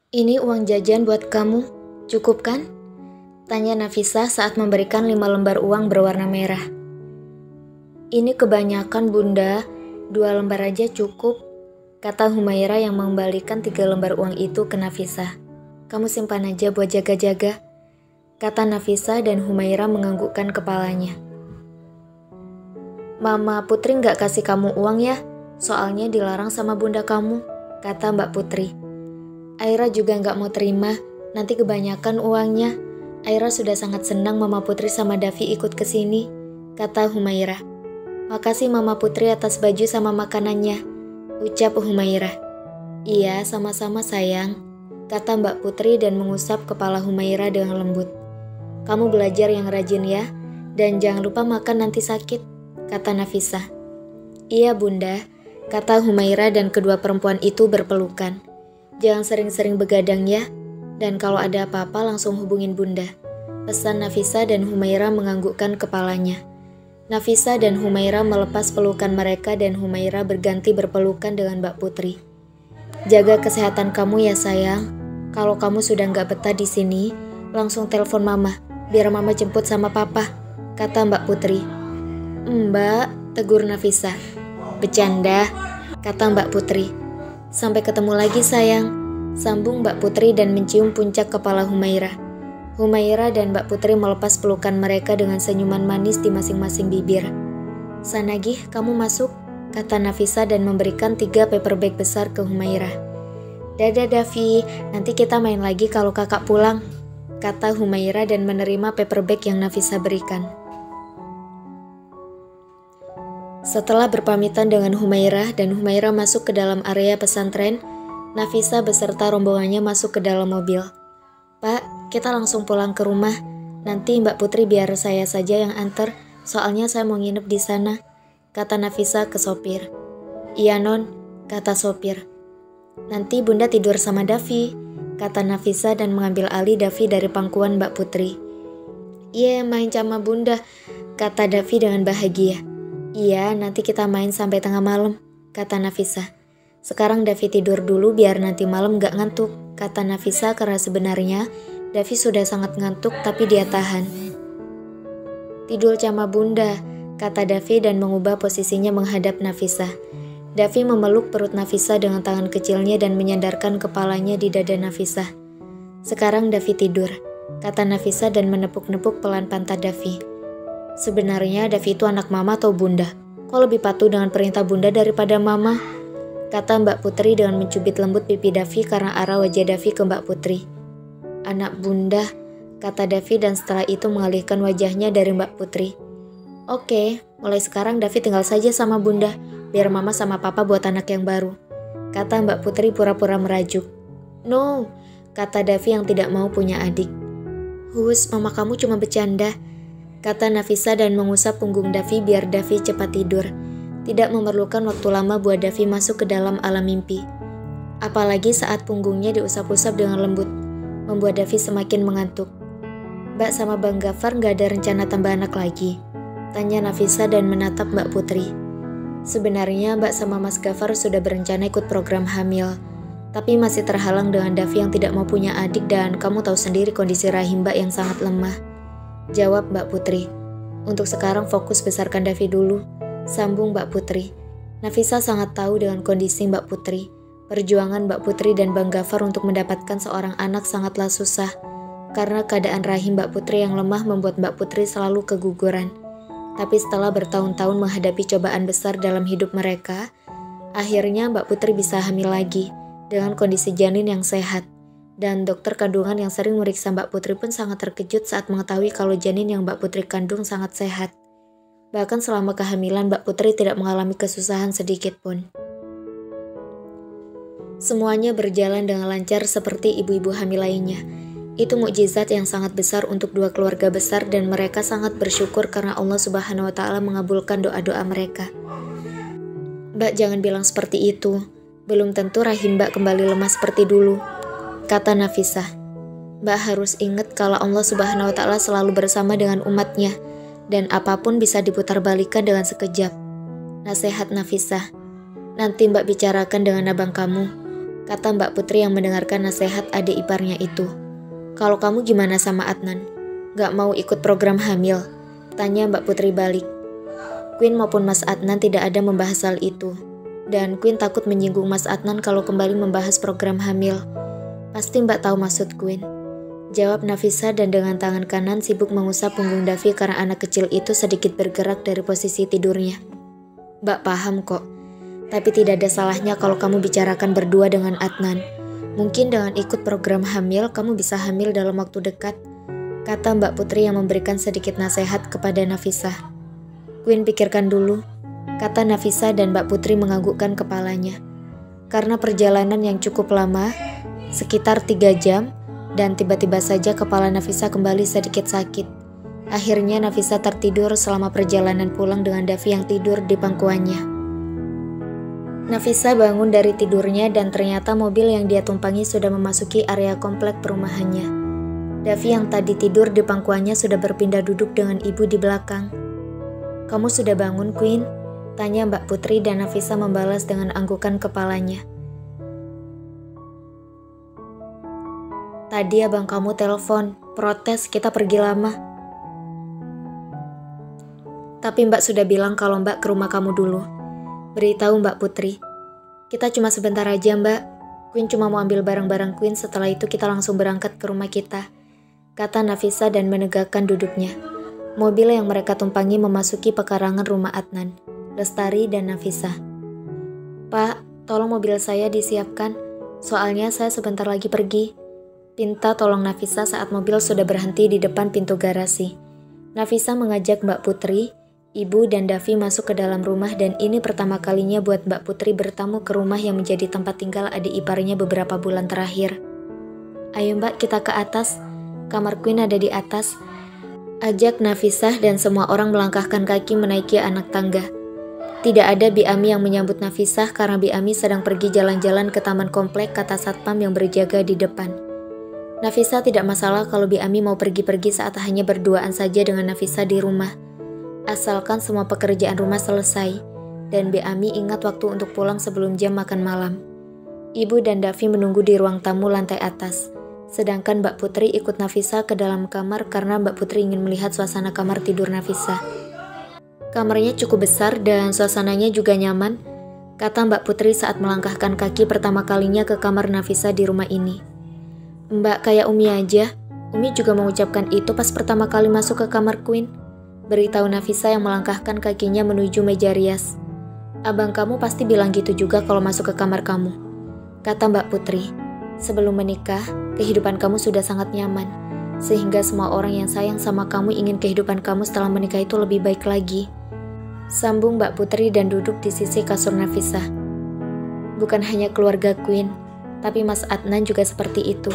Ini uang jajan buat kamu, cukup kan? Tanya Nafisah saat memberikan 5 lembar uang berwarna merah. Ini kebanyakan bunda, 2 lembar aja cukup, kata Humaira yang mengembalikan 3 lembar uang itu ke Nafisah. Kamu simpan aja buat jaga-jaga, kata Nafisah dan Humaira menganggukkan kepalanya. Mama Putri nggak kasih kamu uang ya, soalnya dilarang sama bunda kamu, kata Mbak Putri. Aira juga nggak mau terima, nanti kebanyakan uangnya. Aira sudah sangat senang Mama Putri sama Davi ikut ke sini, kata Humaira. Makasih Mama Putri atas baju sama makanannya, ucap Humaira. Iya, sama-sama sayang, kata Mbak Putri dan mengusap kepala Humaira dengan lembut. Kamu belajar yang rajin ya, dan jangan lupa makan nanti sakit, kata Nafisah. Iya bunda, kata Humaira dan kedua perempuan itu berpelukan. Jangan sering-sering begadang ya, dan kalau ada apa-apa langsung hubungin bunda, pesan Nafisah dan Humaira menganggukkan kepalanya. Nafisah dan Humaira melepas pelukan mereka dan Humaira berganti berpelukan dengan Mbak Putri. Jaga kesehatan kamu ya sayang, kalau kamu sudah nggak betah di sini, langsung telepon mama, biar mama jemput sama papa, kata Mbak Putri. Mbak, tegur Nafisah. Bercanda, kata Mbak Putri. Sampai ketemu lagi sayang, sambung Mbak Putri dan mencium puncak kepala Humaira. Humaira dan Mbak Putri melepas pelukan mereka dengan senyuman manis di masing-masing bibir. Sanagih, kamu masuk, kata Nafisah dan memberikan 3 paper bag besar ke Humaira. Dadah Davi, nanti kita main lagi kalau kakak pulang, kata Humaira dan menerima paper bag yang Nafisah berikan. Setelah berpamitan dengan Humaira dan Humaira masuk ke dalam area pesantren, Nafisah beserta rombongannya masuk ke dalam mobil. Pak, kita langsung pulang ke rumah. Nanti Mbak Putri biar saya saja yang antar, soalnya saya mau nginep di sana, kata Nafisah ke sopir. Iya non, kata sopir. Nanti bunda tidur sama Davi, kata Nafisah dan mengambil alih Davi dari pangkuan Mbak Putri. Iya, main sama bunda, kata Davi dengan bahagia. Iya, nanti kita main sampai tengah malam, kata Nafisah. Sekarang Davi tidur dulu biar nanti malam gak ngantuk, kata Nafisah karena sebenarnya Davi sudah sangat ngantuk tapi dia tahan. Tidur sama bunda, kata Davi dan mengubah posisinya menghadap Nafisah. Davi memeluk perut Nafisah dengan tangan kecilnya dan menyandarkan kepalanya di dada Nafisah. Sekarang Davi tidur, kata Nafisah dan menepuk-nepuk pelan pantat Davi. Sebenarnya Davi itu anak mama atau bunda? Kok lebih patuh dengan perintah bunda daripada mama? Kata Mbak Putri dengan mencubit lembut pipi Davi karena arah wajah Davi ke Mbak Putri. Anak bunda, kata Davi dan setelah itu mengalihkan wajahnya dari Mbak Putri. Oke, mulai sekarang Davi tinggal saja sama bunda, biar mama sama papa buat anak yang baru, kata Mbak Putri pura-pura merajuk. No, kata Davi yang tidak mau punya adik. Hus, mama kamu cuma bercanda, kata Nafisah dan mengusap punggung Davi biar Davi cepat tidur. Tidak memerlukan waktu lama buat Davi masuk ke dalam alam mimpi. Apalagi saat punggungnya diusap-usap dengan lembut, membuat Davi semakin mengantuk. Mbak sama Bang Gafar gak ada rencana tambah anak lagi? Tanya Nafisah dan menatap Mbak Putri. Sebenarnya Mbak sama Mas Gafar sudah berencana ikut program hamil, tapi masih terhalang dengan Davi yang tidak mau punya adik dan kamu tahu sendiri kondisi rahim Mbak yang sangat lemah, jawab Mbak Putri. Untuk sekarang fokus besarkan Davi dulu, sambung Mbak Putri. Nafisah sangat tahu dengan kondisi Mbak Putri. Perjuangan Mbak Putri dan Bang Gafar untuk mendapatkan seorang anak sangatlah susah, karena keadaan rahim Mbak Putri yang lemah membuat Mbak Putri selalu keguguran. Tapi setelah bertahun-tahun menghadapi cobaan besar dalam hidup mereka, akhirnya Mbak Putri bisa hamil lagi dengan kondisi janin yang sehat. Dan dokter kandungan yang sering meriksa Mbak Putri pun sangat terkejut saat mengetahui kalau janin yang Mbak Putri kandung sangat sehat. Bahkan selama kehamilan Mbak Putri tidak mengalami kesusahan sedikit pun. Semuanya berjalan dengan lancar seperti ibu-ibu hamil lainnya. Itu mukjizat yang sangat besar untuk 2 keluarga besar dan mereka sangat bersyukur karena Allah Subhanahu wa Ta'ala mengabulkan doa-doa mereka. Mbak jangan bilang seperti itu, belum tentu rahim Mbak kembali lemah seperti dulu, kata Nafisah. Mbak harus ingat kalau Allah Subhanahu wa Ta'ala selalu bersama dengan umatnya dan apapun bisa diputarbalikkan dengan sekejap. Nasihat Nafisah. Nanti Mbak bicarakan dengan abang kamu, kata Mbak Putri yang mendengarkan nasihat adik iparnya itu. Kalau kamu gimana sama Adnan? Gak mau ikut program hamil? Tanya Mbak Putri balik. Queen maupun Mas Adnan tidak ada membahas hal itu. Dan Queen takut menyinggung Mas Adnan kalau kembali membahas program hamil. Pasti Mbak tahu maksud Queen, jawab Nafisa dan dengan tangan kanan sibuk mengusap punggung Davi karena anak kecil itu sedikit bergerak dari posisi tidurnya. Mbak paham kok, tapi tidak ada salahnya kalau kamu bicarakan berdua dengan Adnan. Mungkin dengan ikut program hamil, kamu bisa hamil dalam waktu dekat, kata Mbak Putri yang memberikan sedikit nasihat kepada Nafisa. Queen pikirkan dulu, kata Nafisa dan Mbak Putri menganggukkan kepalanya. Karena perjalanan yang cukup lama, sekitar 3 jam, dan tiba-tiba saja kepala Nafisa kembali sedikit sakit. Akhirnya Nafisa tertidur selama perjalanan pulang dengan Davi yang tidur di pangkuannya. Nafisa bangun dari tidurnya dan ternyata mobil yang dia tumpangi sudah memasuki area komplek perumahannya. Davi yang tadi tidur di pangkuannya sudah berpindah duduk dengan ibu di belakang. Kamu sudah bangun, Queen? Tanya Mbak Putri dan Nafisa membalas dengan anggukan kepalanya. Tadi abang kamu telepon, protes kita pergi lama. Tapi Mbak sudah bilang kalau Mbak ke rumah kamu dulu. Beritahu Mbak Putri. Kita cuma sebentar aja Mbak. Queen cuma mau ambil barang-barang Queen, setelah itu kita langsung berangkat ke rumah kita, kata Nafisa dan menegakkan duduknya. Mobil yang mereka tumpangi memasuki pekarangan rumah Adnan, Lestari dan Nafisa. Pak, tolong mobil saya disiapkan, soalnya saya sebentar lagi pergi. Pinta tolong Nafisa saat mobil sudah berhenti di depan pintu garasi. Nafisa mengajak Mbak Putri, Ibu dan Davi masuk ke dalam rumah dan ini pertama kalinya buat Mbak Putri bertamu ke rumah yang menjadi tempat tinggal adik iparnya beberapa bulan terakhir. Ayo Mbak, kita ke atas. Kamar Queen ada di atas. Ajak Nafisa dan semua orang melangkahkan kaki menaiki anak tangga. Tidak ada Bi Ami yang menyambut Nafisa karena Bi Ami sedang pergi jalan-jalan ke taman komplek, kata satpam yang berjaga di depan. Nafisa tidak masalah kalau Bi Ami mau pergi-pergi saat hanya berduaan saja dengan Nafisa di rumah. Asalkan semua pekerjaan rumah selesai, dan Bi Ami ingat waktu untuk pulang sebelum jam makan malam. Ibu dan Davi menunggu di ruang tamu lantai atas, sedangkan Mbak Putri ikut Nafisa ke dalam kamar karena Mbak Putri ingin melihat suasana kamar tidur Nafisa. Kamarnya cukup besar dan suasananya juga nyaman, kata Mbak Putri saat melangkahkan kaki pertama kalinya ke kamar Nafisa di rumah ini. Mbak kayak Umi aja, Umi juga mengucapkan itu pas pertama kali masuk ke kamar Queen, beritahu Nafisa yang melangkahkan kakinya menuju meja rias. Abang kamu pasti bilang gitu juga kalau masuk ke kamar kamu, kata Mbak Putri. Sebelum menikah, kehidupan kamu sudah sangat nyaman, sehingga semua orang yang sayang sama kamu ingin kehidupan kamu setelah menikah itu lebih baik lagi, sambung Mbak Putri dan duduk di sisi kasur Nafisa. Bukan hanya keluarga Queen, tapi Mas Adnan juga seperti itu.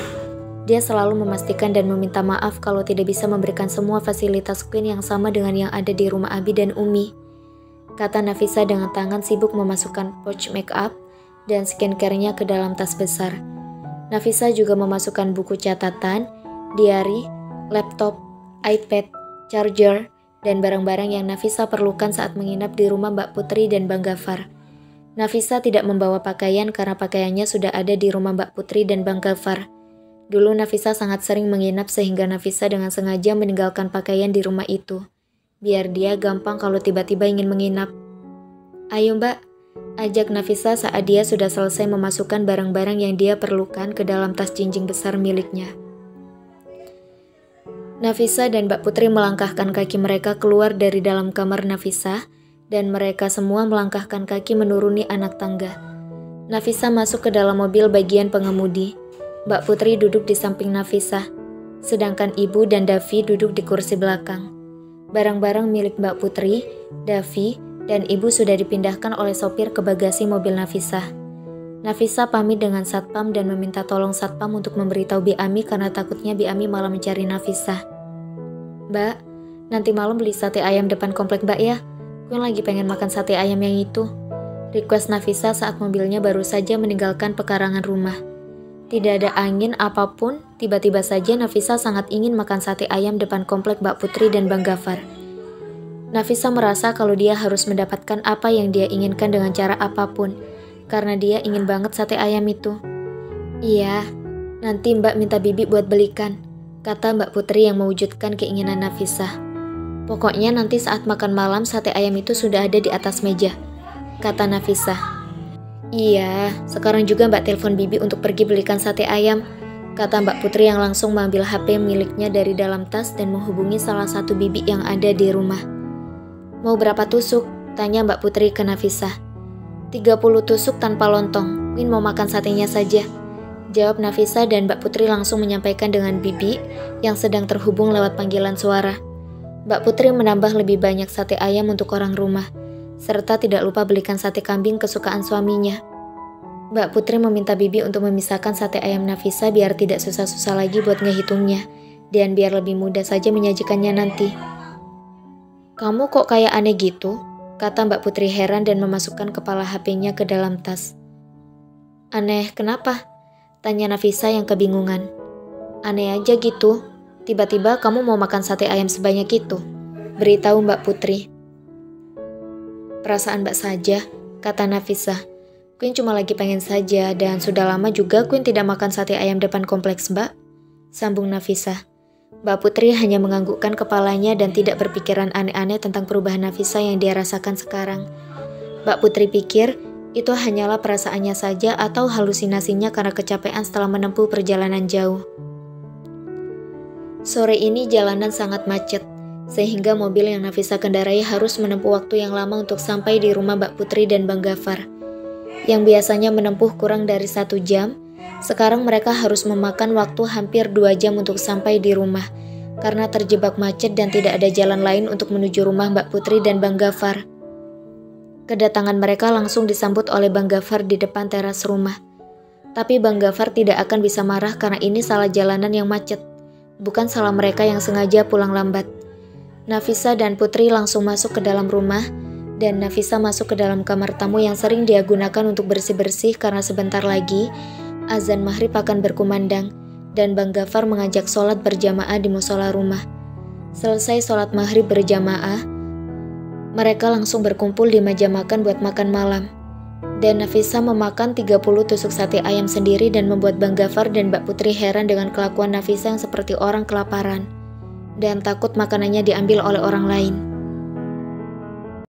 Dia selalu memastikan dan meminta maaf kalau tidak bisa memberikan semua fasilitas Queen yang sama dengan yang ada di rumah Abi dan Umi, kata Nafisa dengan tangan sibuk memasukkan pouch make up dan skincare-nya ke dalam tas besar. Nafisa juga memasukkan buku catatan, diary, laptop, iPad, charger, dan barang-barang yang Nafisa perlukan saat menginap di rumah Mbak Putri dan Bang Gafar. Nafisa tidak membawa pakaian karena pakaiannya sudah ada di rumah Mbak Putri dan Bang Gafar. Dulu Nafisa sangat sering menginap sehingga Nafisa dengan sengaja meninggalkan pakaian di rumah itu, biar dia gampang kalau tiba-tiba ingin menginap. Ayo Mbak, ajak Nafisa saat dia sudah selesai memasukkan barang-barang yang dia perlukan ke dalam tas jinjing besar miliknya. Nafisa dan Mbak Putri melangkahkan kaki mereka keluar dari dalam kamar Nafisa, dan mereka semua melangkahkan kaki menuruni anak tangga. Nafisa masuk ke dalam mobil bagian pengemudi. Mbak Putri duduk di samping Nafisa, sedangkan Ibu dan Davi duduk di kursi belakang. Barang-barang milik Mbak Putri, Davi, dan Ibu sudah dipindahkan oleh sopir ke bagasi mobil Nafisa. Nafisa pamit dengan satpam dan meminta tolong satpam untuk memberitahu Bi Ami karena takutnya Bi Ami malah mencari Nafisa. Mbak, nanti malam beli sate ayam depan komplek Mbak ya. Queen lagi pengen makan sate ayam yang itu, request Nafisa saat mobilnya baru saja meninggalkan pekarangan rumah. Tidak ada angin apapun, tiba-tiba saja Nafisa sangat ingin makan sate ayam depan komplek Mbak Putri dan Bang Gafar. Nafisa merasa kalau dia harus mendapatkan apa yang dia inginkan dengan cara apapun, karena dia ingin banget sate ayam itu. Iya, nanti Mbak minta Bibi buat belikan, kata Mbak Putri yang mewujudkan keinginan Nafisah. Pokoknya nanti saat makan malam sate ayam itu sudah ada di atas meja, kata Nafisah. Iya, sekarang juga Mbak telepon Bibi untuk pergi belikan sate ayam, kata Mbak Putri yang langsung mengambil HP miliknya dari dalam tas dan menghubungi salah satu bibi yang ada di rumah. Mau berapa tusuk? Tanya Mbak Putri ke Nafisah. 30 tusuk tanpa lontong, Queen mau makan satenya saja, jawab Nafisah dan Mbak Putri langsung menyampaikan dengan bibi yang sedang terhubung lewat panggilan suara. Mbak Putri menambah lebih banyak sate ayam untuk orang rumah, serta tidak lupa belikan sate kambing kesukaan suaminya. Mbak Putri meminta bibi untuk memisahkan sate ayam Nafisah biar tidak susah-susah lagi buat ngehitungnya, dan biar lebih mudah saja menyajikannya nanti. Kamu kok kayak aneh gitu? Kata Mbak Putri heran dan memasukkan kepala HP-nya ke dalam tas. Aneh kenapa? Tanya Nafisah yang kebingungan. Aneh aja gitu, tiba-tiba kamu mau makan sate ayam sebanyak itu, beritahu Mbak Putri. Perasaan Mbak saja, kata Nafisah. Queen cuma lagi pengen saja dan sudah lama juga Queen tidak makan sate ayam depan kompleks Mbak, sambung Nafisah. Mbak Putri hanya menganggukkan kepalanya dan tidak berpikiran aneh-aneh tentang perubahan Nafisah yang dia rasakan sekarang. Mbak Putri pikir itu hanyalah perasaannya saja atau halusinasinya karena kecapean setelah menempuh perjalanan jauh. Sore ini jalanan sangat macet, sehingga mobil yang Nafisah kendarai harus menempuh waktu yang lama untuk sampai di rumah Mbak Putri dan Bang Gafar. Yang biasanya menempuh kurang dari 1 jam, sekarang mereka harus memakan waktu hampir 2 jam untuk sampai di rumah, karena terjebak macet dan tidak ada jalan lain untuk menuju rumah Mbak Putri dan Bang Gafar. Kedatangan mereka langsung disambut oleh Bang Gafar di depan teras rumah. Tapi Bang Gafar tidak akan bisa marah karena ini salah jalanan yang macet, bukan salah mereka yang sengaja pulang lambat. Nafisah dan Putri langsung masuk ke dalam rumah, dan Nafisah masuk ke dalam kamar tamu yang sering dia gunakan untuk bersih-bersih karena sebentar lagi azan maghrib akan berkumandang, dan Bang Gafar mengajak sholat berjamaah di musola rumah. Selesai sholat maghrib berjamaah, mereka langsung berkumpul di meja makan buat makan malam. Dan Nafisah memakan 30 tusuk sate ayam sendiri dan membuat Bang Gafar dan Mbak Putri heran dengan kelakuan Nafisah yang seperti orang kelaparan dan takut makanannya diambil oleh orang lain.